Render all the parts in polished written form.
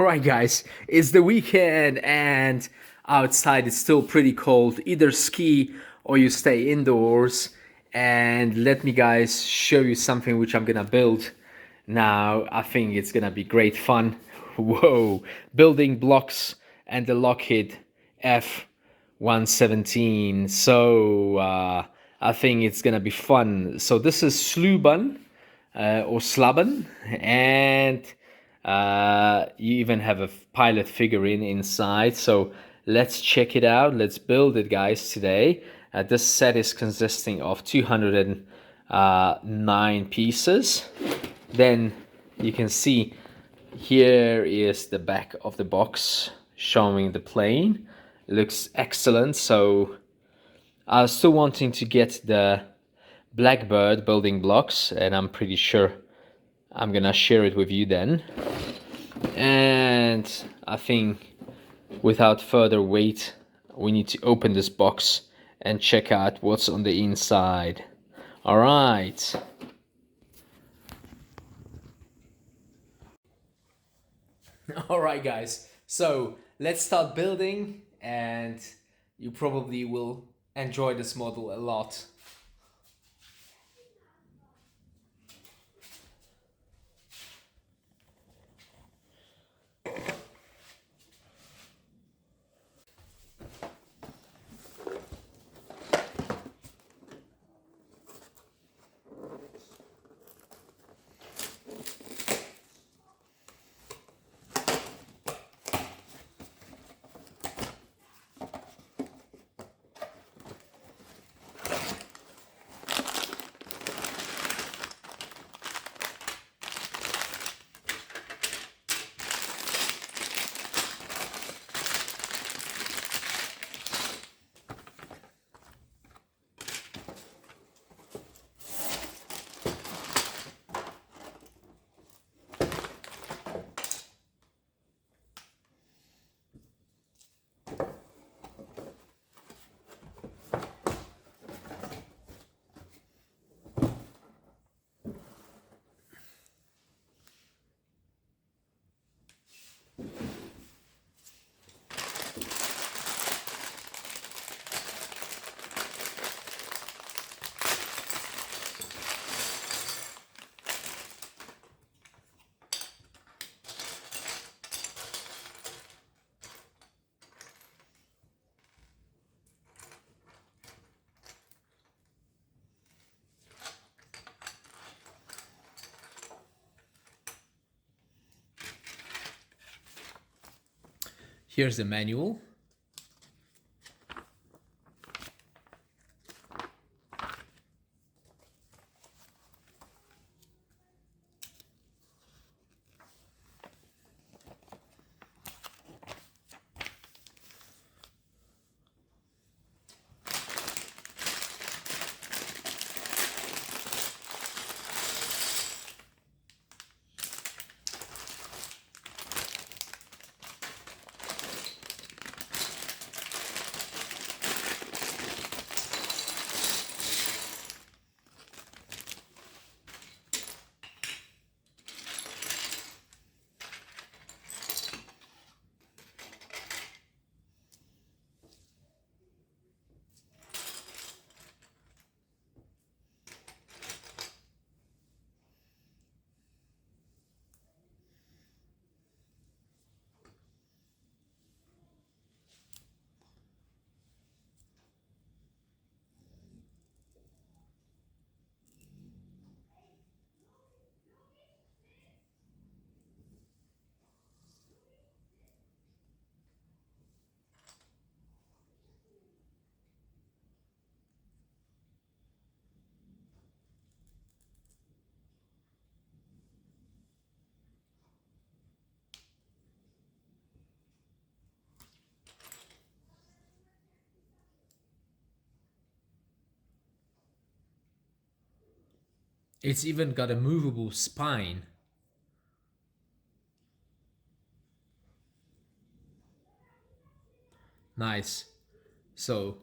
Alright guys, it's the weekend and outside it's still pretty cold. Either ski or you stay indoors. And let me guys show you something which I'm gonna build. Now, I think it's gonna be great fun. Whoa, building blocks and the Lockheed F-117. So, I think it's gonna be fun. So this is Sluban, or Sluban, and you even have a pilot figurine inside. So let's check it out. Let's build it, guys, today. This set is consisting of 209 pieces. Then you can see here is the back of the box showing the plane. It looks excellent. So I was still wanting to get the Blackbird building blocks, and I'm pretty sure I'm gonna share it with you then. And I think without further wait, we need to open this box and check out what's on the inside. All right. All right, guys. So let's start building, and you probably will enjoy this model a lot. Here's the manual. It's even got a movable spine. Nice. So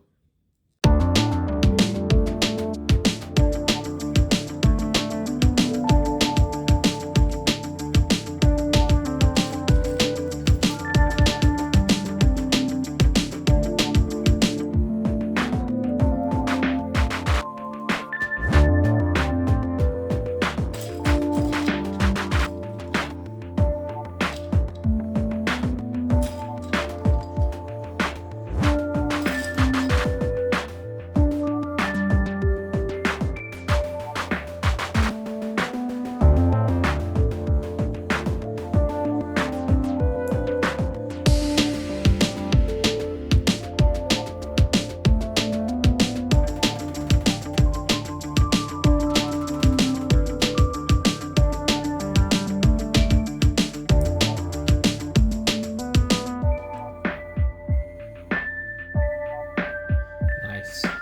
minutes.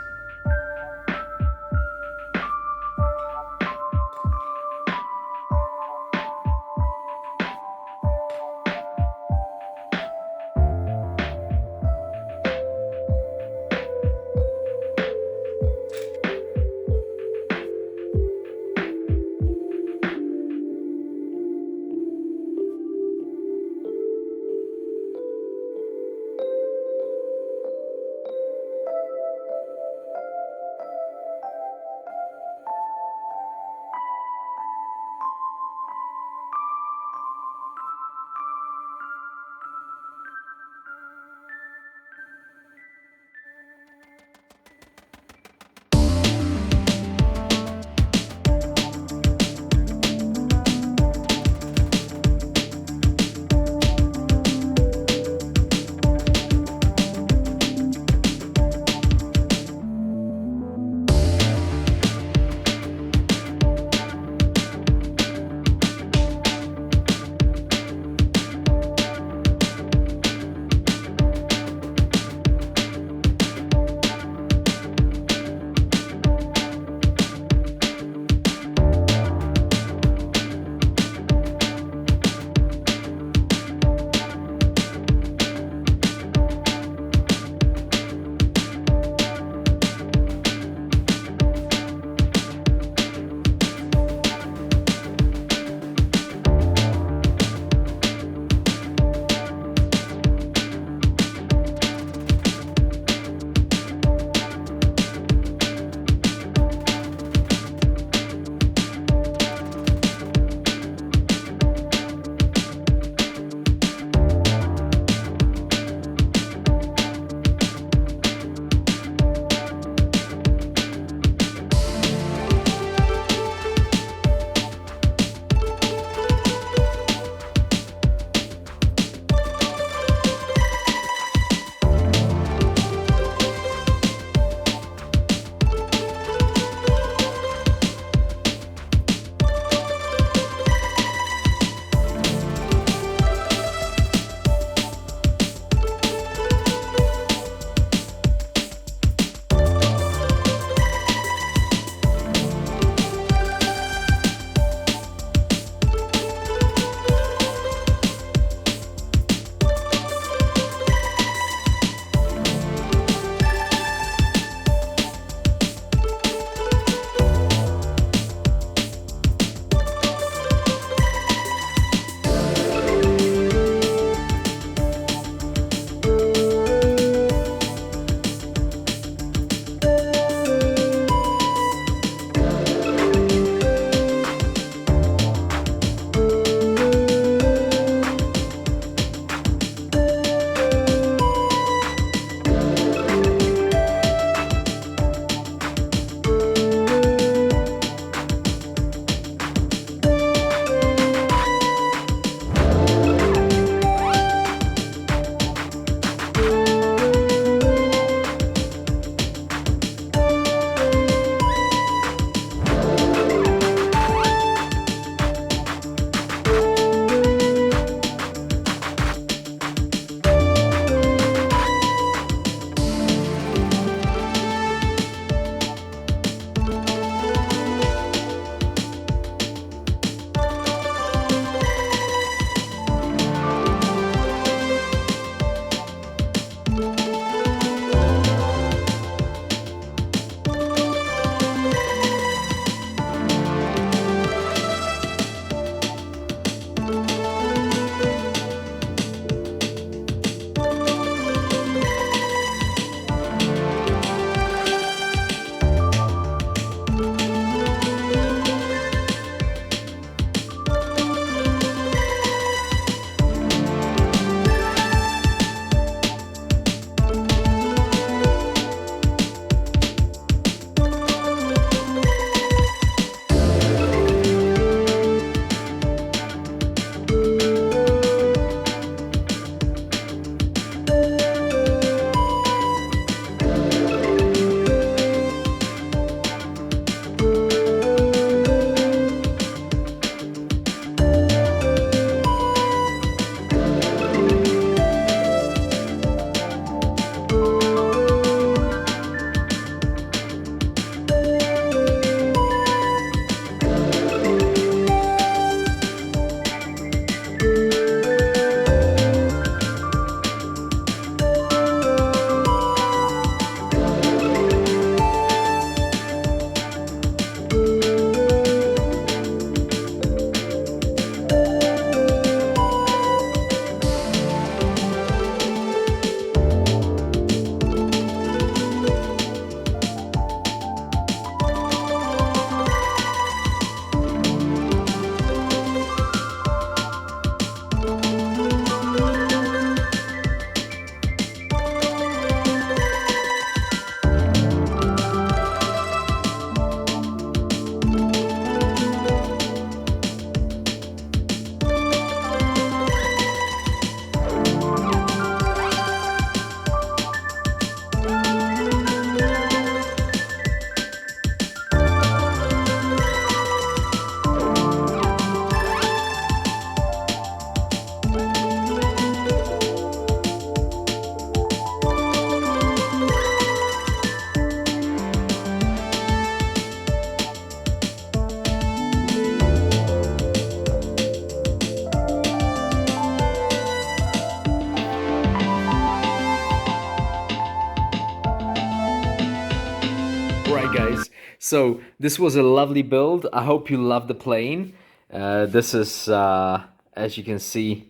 guys, so this was a lovely build. I hope you love the plane. This is, as you can see,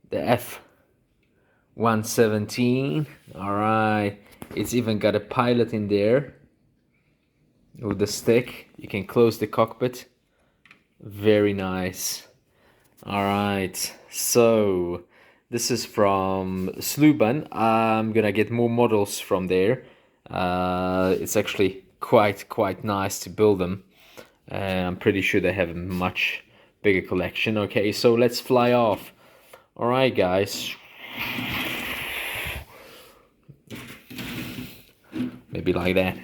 the F-117. All right, it's even got a pilot in there with the stick. You can close the cockpit. Very nice. All right, so this is from Sluban. I'm gonna get more models from there. It's actually quite nice to build them. I'm pretty sure they have a much bigger collection. Okay, so let's fly off. All right, guys. Maybe like that.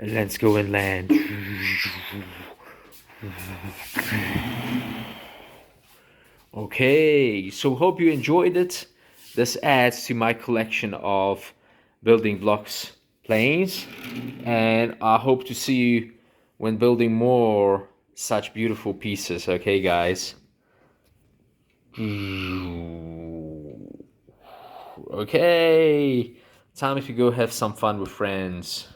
And let's go and land. Okay, so hope you enjoyed it. This adds to my collection of building blocks planes, and I hope to see you when building more such beautiful pieces. Okay, guys. Okay, time to go have some fun with friends.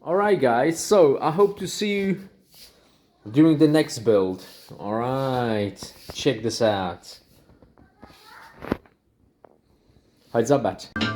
Alright guys, so I hope to see you during the next build. Alright, check this out. Hi Zabat.